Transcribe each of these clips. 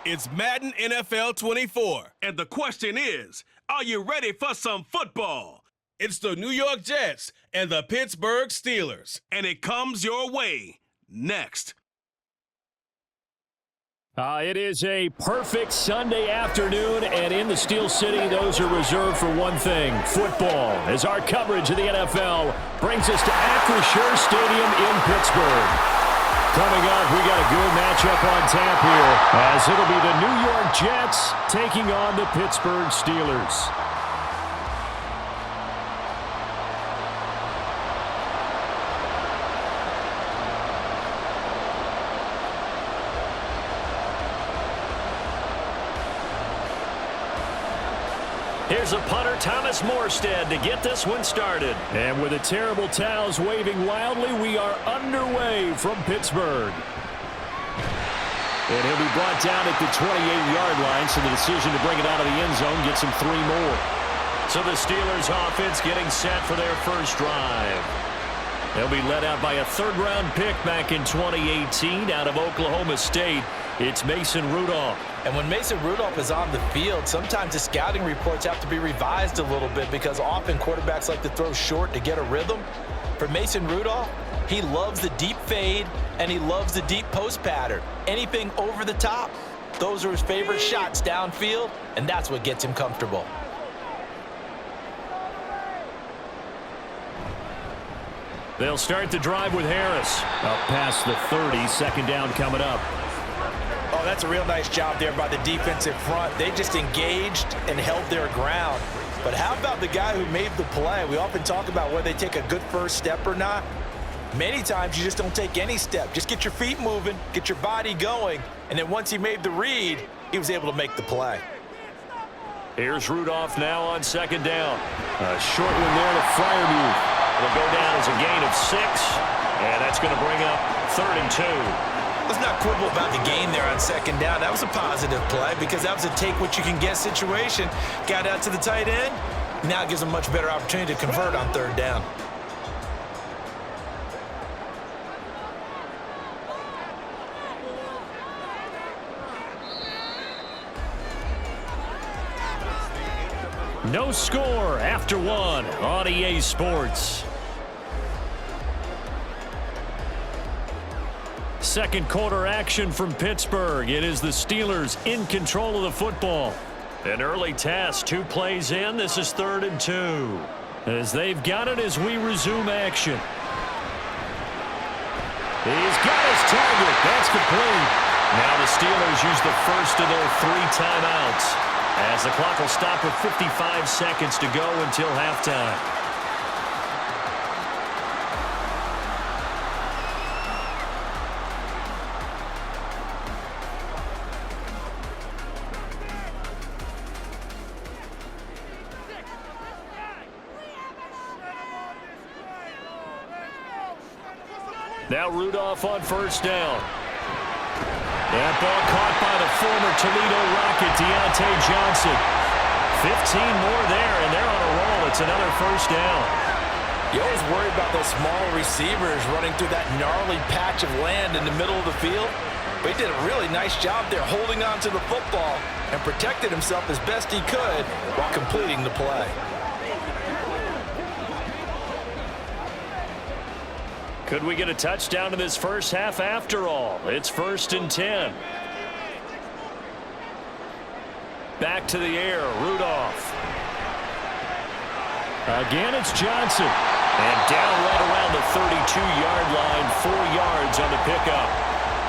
It's Madden NFL 24. And the question is, are you ready for some football? It's the New York Jets and the Pittsburgh Steelers. And it comes your way next. It is a perfect Sunday afternoon, and in the Steel City, those are reserved for one thing, football, as our coverage of the NFL brings us to Acrisure Stadium in Pittsburgh. Coming up, we got a good matchup on tap here, as it'll be the New York Jets taking on the Pittsburgh Steelers. Here's a punter, Thomas Morstead, to get this one started. And with the terrible towels waving wildly, we are underway from Pittsburgh. And he'll be brought down at the 28-yard line, so the decision to bring it out of the end zone gets him 3 more. So the Steelers offense getting set for their first drive. They'll be led out by a third-round pick back in 2018 out of Oklahoma State. It's Mason Rudolph. And when Mason Rudolph is on the field, sometimes the scouting reports have to be revised a little bit because often quarterbacks like to throw short to get a rhythm. For Mason Rudolph, he loves the deep fade and he loves the deep post pattern. Anything over the top, those are his favorite shots downfield, and that's what gets him comfortable. They'll start the drive with Harris. Up past the 30, second down coming up. Oh, that's a real nice job there by the defensive front. They just engaged and held their ground. But how about the guy who made the play? We often talk about whether they take a good first step or not. Many times you just don't take any step. Just get your feet moving, get your body going, and then once he made the read, he was able to make the play. Here's Rudolph now on second down. A short one there to Freiermuth. It'll go down as a gain of 6, and that's going to bring up 3rd and 2. Let's not quibble about the gain there on second down. That was a positive play because that was a take-what-you-can-get situation. Got out to the tight end. Now it gives them a much better opportunity to convert on 3rd down. No score after 1 on EA Sports. Second quarter action from Pittsburgh. It is the Steelers in control of the football. An early test, 2 plays in. This is 3rd and 2. As they've got it as we resume action. He's got his target. That's complete. Now the Steelers use the first of their 3 timeouts, as the clock will stop with 55 seconds to go until halftime. Now Rudolph on first down. That ball caught by the former Toledo Rocket, Deontay Johnson. 15 more there, and they're on a roll. It's another first down. You always worry about those small receivers running through that gnarly patch of land in the middle of the field. But he did a really nice job there holding on to the football and protected himself as best he could while completing the play. Could we get a touchdown in this first half after all? It's 1st and 10. Back to the air, Rudolph. Again, it's Johnson. And down right around the 32-yard line, 4 yards on the pickup.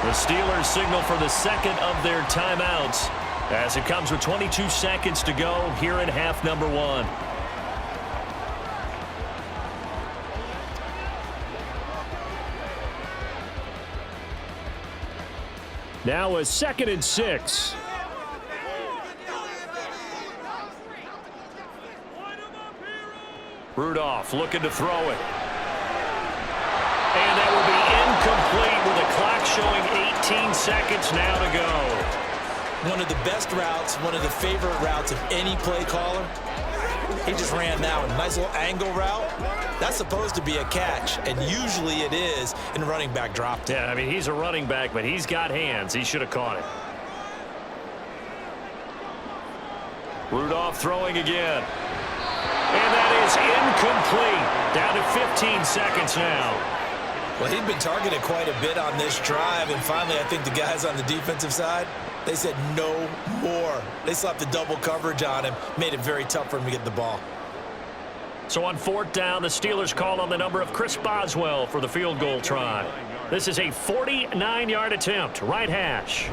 The Steelers signal for the second of their timeouts as it comes with 22 seconds to go here in half number 1. Now a 2nd and 6. Rudolph looking to throw it. And that will be incomplete with the clock showing 18 seconds now to go. One of the best routes, one of the favorite routes of any play caller. He just ran that one. Nice little angle route. That's supposed to be a catch, and usually it is, and the running back dropped it. Yeah, I mean, he's a running back, but he's got hands. He should have caught it. Rudolph throwing again. And that is incomplete. Down to 15 seconds now. Well, he'd been targeted quite a bit on this drive, and finally I think the guys on the defensive side, they said no more. They slapped the double coverage on him, made it very tough for him to get the ball. So on 4th down, the Steelers call on the number of Chris Boswell for the field goal try. This is a 49-yard attempt, right hash.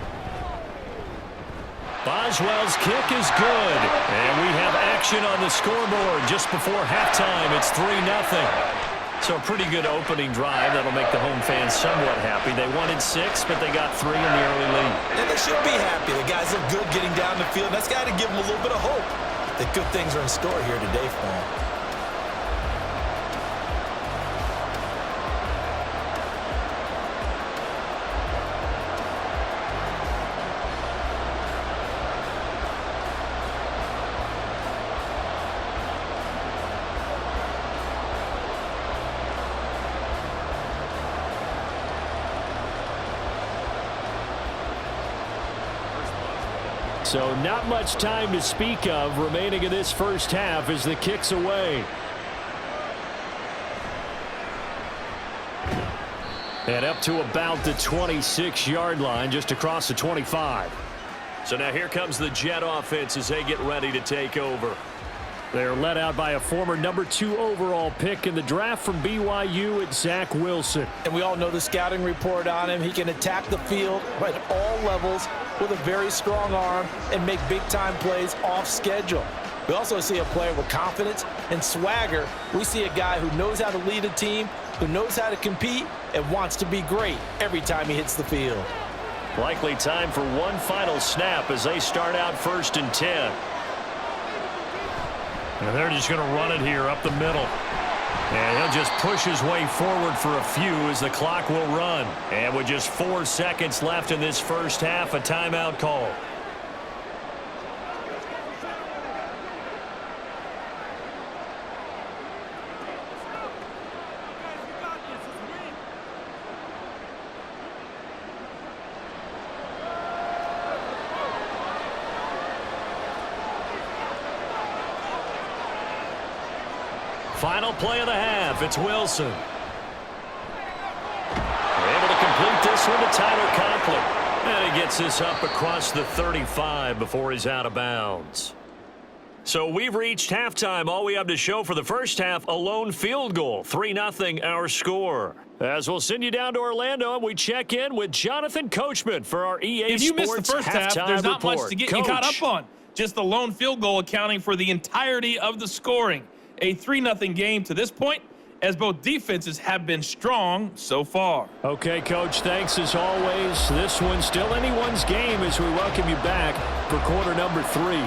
Boswell's kick is good. And we have action on the scoreboard just before halftime. It's 3-0. So a pretty good opening drive. That'll make the home fans somewhat happy. They wanted 6, but they got 3 in the early lead. And they should be happy. The guys look good getting down the field. That's got to give them a little bit of hope that good things are in store here today for them. So not much time to speak of remaining in this first half as the kick's away. And up to about the 26-yard line, just across the 25. So now here comes the Jet offense as they get ready to take over. They're led out by a former number 2 overall pick in the draft from BYU at Zach Wilson. And we all know the scouting report on him. He can attack the field at all levels with a very strong arm and make big-time plays off schedule. We also see a player with confidence and swagger. We see a guy who knows how to lead a team, who knows how to compete, and wants to be great every time he hits the field. Likely time for one final snap as they start out 1st and 10. And they're just going to run it here up the middle. And he'll just push his way forward for a few as the clock will run. And with just 4 seconds left in this first half, a timeout call. Final play of the half. It's Wilson. They're able to complete this one to Tyler Conklin. And he gets this up across the 35 before he's out of bounds. So we've reached halftime. All we have to show for the first half, a lone field goal. 3-0 our score. As we'll send you down to Orlando, and we check in with Jonathan Coachman for our EA If you Sports missed the first half, halftime there's not report. much to get Coach. you caught up on. Just the lone field goal accounting for the entirety of the scoring. A 3-0 game to this point, as both defenses have been strong so far. Okay, Coach, thanks as always. This one's still anyone's game as we welcome you back for quarter number 3.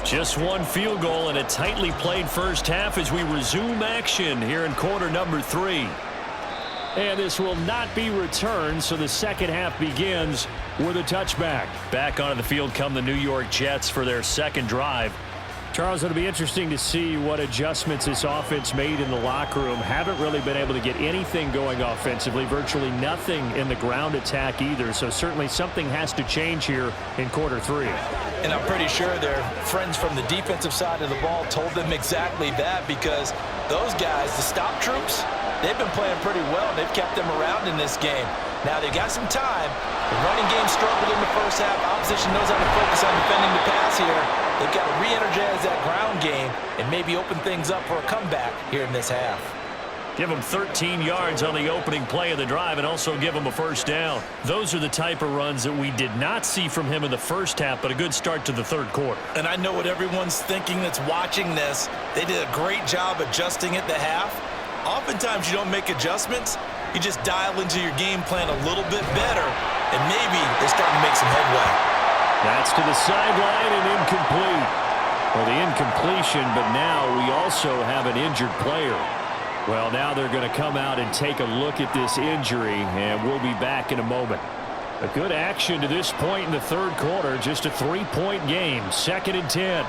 Just one field goal and a tightly played first half as we resume action here in quarter number 3. And this will not be returned, so the second half begins with a touchback. Back onto the field come the New York Jets for their second drive. Charles, it'll be interesting to see what adjustments this offense made in the locker room. Haven't really been able to get anything going offensively, virtually nothing in the ground attack either. So certainly something has to change here in quarter 3. And I'm pretty sure their friends from the defensive side of the ball told them exactly that, because those guys, the stop troops, they've been playing pretty well. They've kept them around in this game. Now they got some time. The running game struggled in the first half. Opposition knows how to focus on defending the pass here. They've got to re-energize that ground game and maybe open things up for a comeback here in this half. Give him 13 yards on the opening play of the drive and also give him a first down. Those are the type of runs that we did not see from him in the first half, but a good start to the third quarter. And I know what everyone's thinking that's watching this. They did a great job adjusting at the half. Oftentimes you don't make adjustments You just dial into your game plan a little bit better, and maybe they're starting to make some headway. That's to the sideline and incomplete. Well, the incompletion, but now we also have an injured player. Well, now they're going to come out and take a look at this injury, and we'll be back in a moment. A good action to this point in the third quarter, just a 3-point game, 2nd and 10.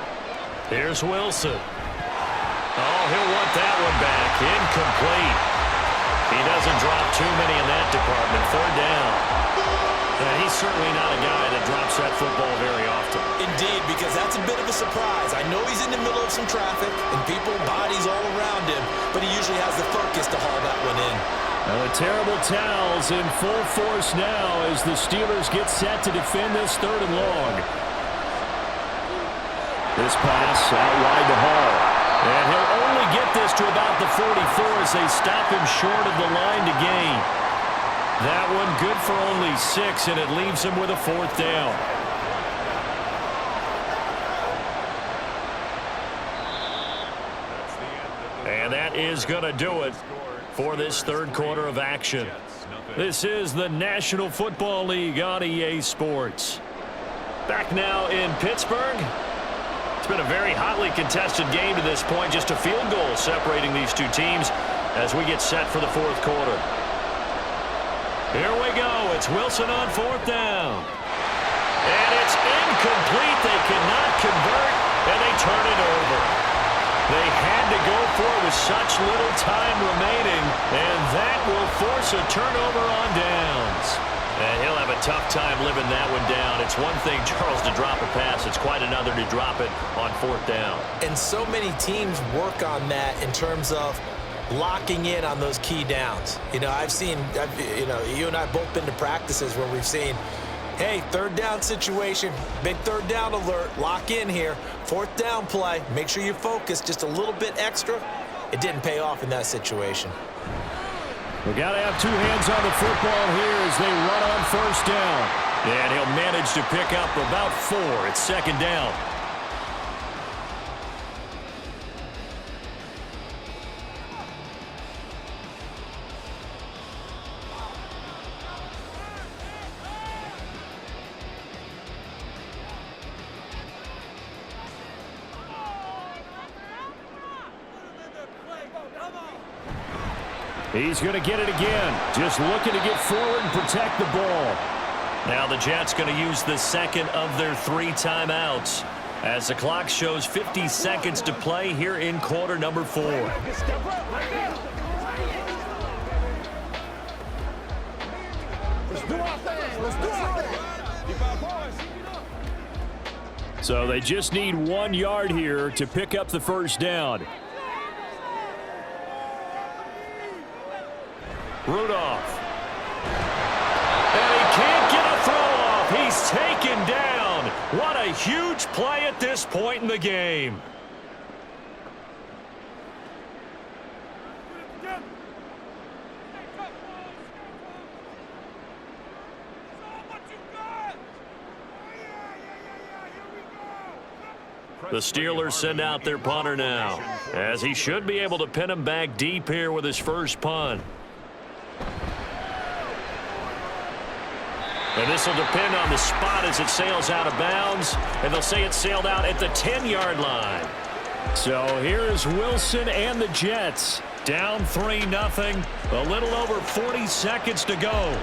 Here's Wilson. Oh, he'll want that one back. Incomplete. He doesn't drop too many in that department. 3rd down. And he's certainly not a guy that drops that football very often. Indeed, because that's a bit of a surprise. I know he's in the middle of some traffic and people, bodies all around him, but he usually has the focus to haul that one in. Now the terrible towels in full force now as the Steelers get set to defend this 3rd and long. This pass out wide to Hall. And he'll only get this to about the 44 as they stop him short of the line to gain. That one good for only 6, and it leaves him with a 4th down. And that is going to do it for this 3rd quarter of action. This is the National Football League on EA Sports. Back now in Pittsburgh. It's been a very hotly contested game to this point. Just a field goal separating these two teams as we get set for the 4th quarter. Here we go. It's Wilson on 4th down. And it's incomplete. They cannot convert, and they turn it over. They had to go for it with such little time remaining, and that will force a turnover on downs. And he'll have a tough time living that one down. It's one thing, Charles, to drop a pass. It's quite another to drop it on 4th down. And so many teams work on that in terms of locking in on those key downs. You know, you and I both been to practices where we've seen, hey, 3rd down situation, big 3rd down alert, lock in here, 4th down play, make sure you focus just a little bit extra. It didn't pay off in that situation. We got to have 2 hands on the football here as they run on 1st down. And he'll manage to pick up about 4. It's 2nd down. He's going to get it again. Just looking to get forward and protect the ball. Now the Jets going to use the 2nd of their 3 timeouts as the clock shows 50 seconds to play here in quarter number 4. So they just need 1 yard here to pick up the 1st down. Rudolph. And he can't get a throw off. He's taken down. What a huge play at this point in the game. The Steelers send out their punter now, as he should be able to pin him back deep here with his first punt. And this will depend on the spot as it sails out of bounds, and they'll say it sailed out at the 10-yard line. So here's Wilson and the Jets, down 3-0, a little over 40 seconds to go.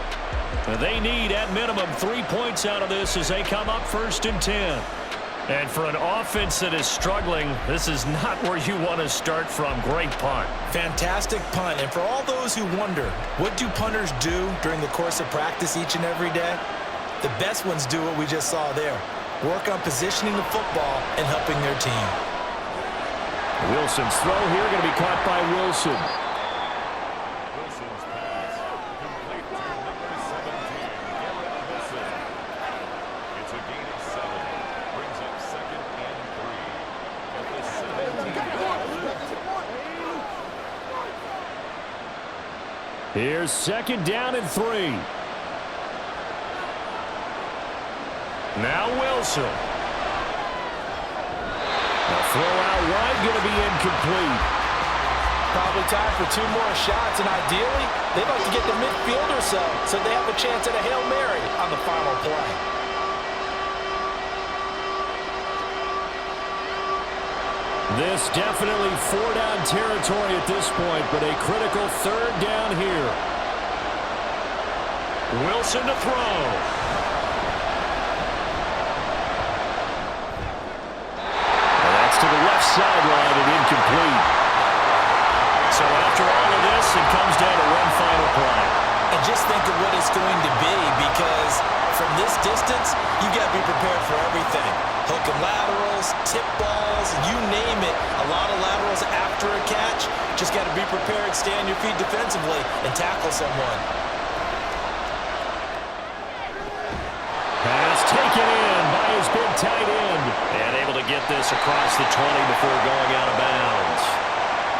They need, at minimum, 3 points out of this as they come up 1st and 10. And for an offense that is struggling, this is not where you want to start from. Great punt. Fantastic punt. And for all those who wonder, what do punters do during the course of practice each and every day? The best ones do what we just saw there. Work on positioning the football and helping their team. Wilson's throw here going to be caught by Wilson. Here's 2nd down and 3. Now Wilson. The throw out wide going to be incomplete. Probably time for 2 more shots, and ideally, they'd like to get the midfield or so they have a chance at a Hail Mary on the final play. This definitely 4-down territory at this point, but a critical 3rd down here. Wilson to throw. And that's to the left sideline and incomplete. So after all of this, it comes down to one final play. And just think of what it's going to be, because from this distance, you got to be prepared for everything. Hook and laterals, tip balls, you name it. A lot of laterals after a catch. Just got to be prepared, stay on your feet defensively, and tackle someone. Pass taken in by his big tight end. And able to get this across the 20 before going out of bounds.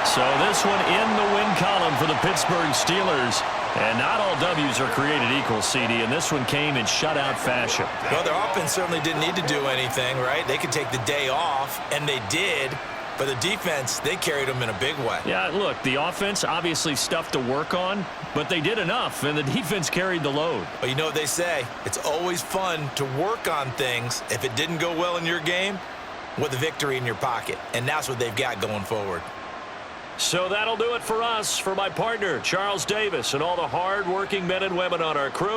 So this one in the win column for the Pittsburgh Steelers. And not all W's are created equal, CD, and this one came in shutout fashion. Well, their offense certainly didn't need to do anything, right? They could take the day off, and they did. But the defense, they carried them in a big way. Yeah, look, the offense, obviously stuff to work on, but they did enough, and the defense carried the load. But you know what they say, it's always fun to work on things. If it didn't go well in your game, with a victory in your pocket. And that's what they've got going forward. So that'll do it for us. For my partner, Charles Davis, and all the hard-working men and women on our crew.